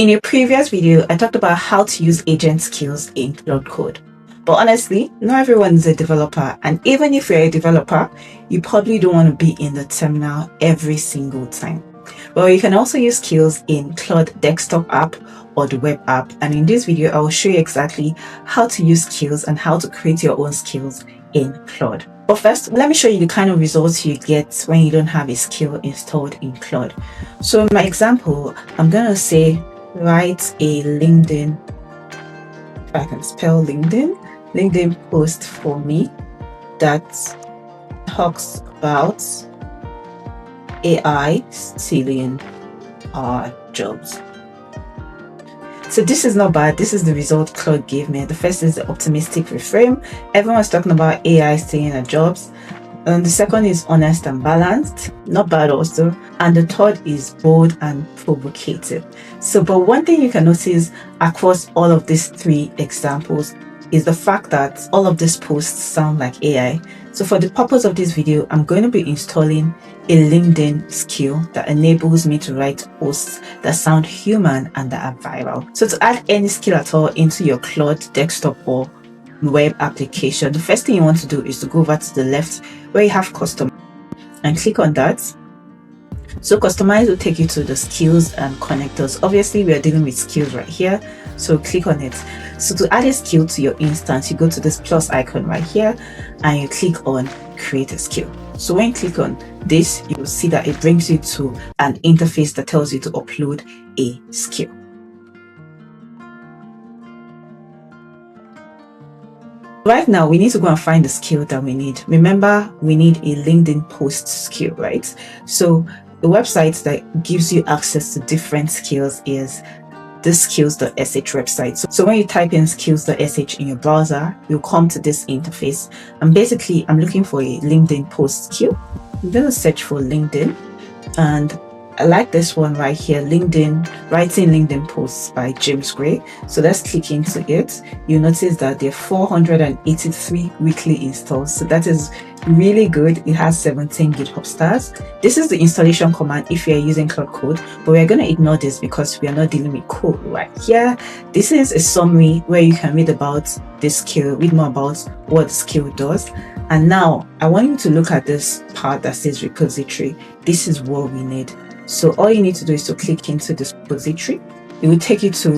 In a previous video, I talked about how to use agent skills in Claude Code. But honestly, not everyone is a developer, and even if you're a developer, you probably don't want to be in the terminal every single time. Well, you can also use skills in Claude Desktop app or the web app, and in this video, I will show you exactly how to use skills and how to create your own skills in Claude. But first, let me show you the kind of results you get when you don't have a skill installed in Claude. So in my example, I'm going to say write a LinkedIn, if I can spell LinkedIn post for me that talks about AI stealing our jobs. So this is not bad. This is the result Claude gave me. The first is the optimistic reframe. Everyone's talking about AI stealing our jobs. And the second is honest and balanced, not bad also. And the third is bold and provocative. So, but one thing you can notice across all of these three examples is the fact that all of these posts sound like AI. So for the purpose of this video, I'm going to be installing a LinkedIn skill that enables me to write posts that sound human and that are viral. So to add any skill at all into your Claude desktop or web application, the first thing you want to do is to go over to the left where you have custom and click on that. So customize will take you to the skills and connectors. Obviously we are dealing with skills right here, so click on it. So to add a skill to your instance, you go to this plus icon right here and you click on create a skill. So when you click on this, you will see that it brings you to an interface that tells you to upload a skill. Right now, we need to go and find the skill that we need. Remember, we need a LinkedIn post skill, right? So the website that gives you access to different skills is the skills.sh website. So when you type in skills.sh in your browser, you'll come to this interface. And basically, I'm looking for a LinkedIn post skill. I'm going to search for LinkedIn. And I like this one right here, writing LinkedIn posts by James Gray. So let's click into it. You'll notice that there are 483 weekly installs. So that is really good. It has 17 GitHub stars. This is the installation command if you're using Claude Code, but we're going to ignore this because we are not dealing with code right here. This is a summary where you can read about this skill, read more about what the skill does. And now I want you to look at this part that says repository. This is what we need. So all you need to do is to click into this repository. It will take you to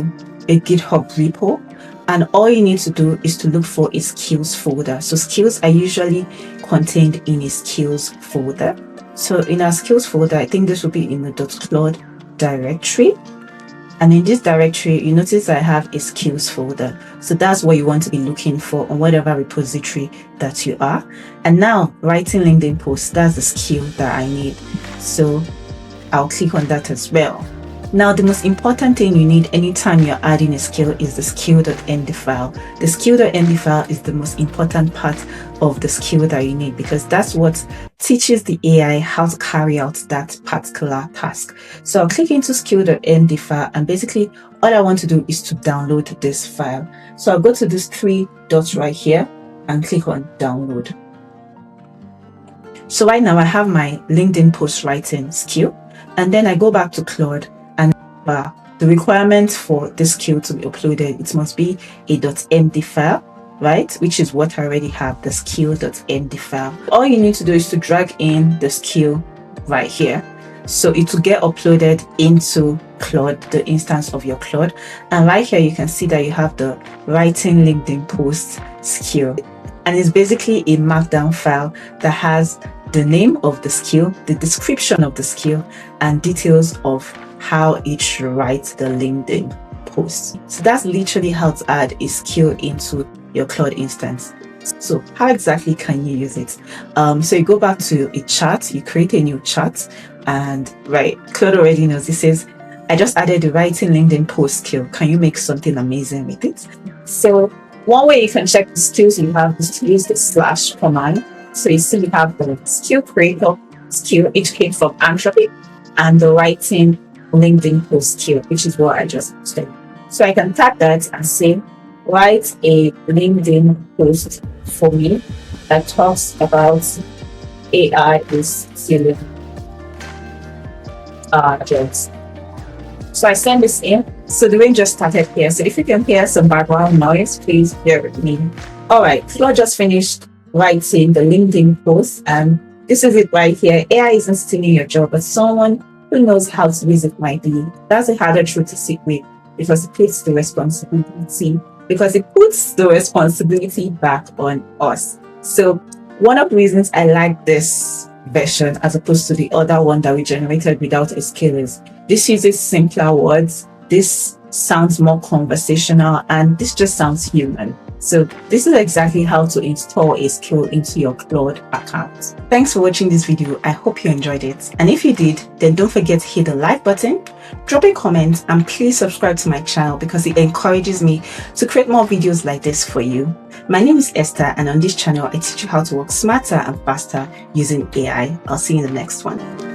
a GitHub repo. And all you need to do is to look for a skills folder. So skills are usually contained in a skills folder. So in our skills folder, I think this will be in the .claude directory. And in this directory, you notice I have a skills folder. So that's what you want to be looking for on whatever repository that you are. And now writing LinkedIn posts, that's the skill that I need. So I'll click on that as well. Now, the most important thing you need anytime you're adding a skill is the skill.md file. The skill.md file is the most important part of the skill that you need because that's what teaches the AI how to carry out that particular task. So I'll click into skill.md file and basically all I want to do is to download this file. So I'll go to these three dots right here and click on download. So right now I have my LinkedIn post writing skill. And then I go back to Claude and the requirements for this skill to be uploaded, it must be a .md file, right? Which is what I already have, the skill.md file. All you need to do is to drag in the skill right here. So it will get uploaded into Claude, the instance of your Claude. And right here, you can see that you have the writing LinkedIn post skill. And it's basically a markdown file that has the name of the skill, the description of the skill, and details of how it should write the LinkedIn post. So that's literally how to add a skill into your Claude instance. So how exactly can you use it? So you go back to a chat, you create a new chat, and right, Claude already knows. It says, I just added the writing LinkedIn post skill. Can you make something amazing with it? So one way you can check the skills you have is to use the / command. So you see we have the skill creator skill, which came from Anthropic, and the writing LinkedIn post skill, which is what I just said. So I can tap that and say, write a LinkedIn post for me that talks about AI is stealing jobs. So I send this in. So the rain just started here. So if you can hear some background noise, please bear with me. All right, Claude just finished writing the LinkedIn post, and this is it right here. AI isn't stealing your job, but someone who knows how to use it might be. That's a harder truth to sit with because it puts the responsibility back on us. So one of the reasons I like this version as opposed to the other one that we generated without a skill is this uses simpler words, this sounds more conversational, and this just sounds human. So this is exactly how to install a skill into your Claude account. Thanks for watching this video. I hope you enjoyed it. And if you did, then don't forget to hit the like button, drop a comment, and please subscribe to my channel because it encourages me to create more videos like this for you. My name is Esther, and on this channel, I teach you how to work smarter and faster using AI. I'll see you in the next one.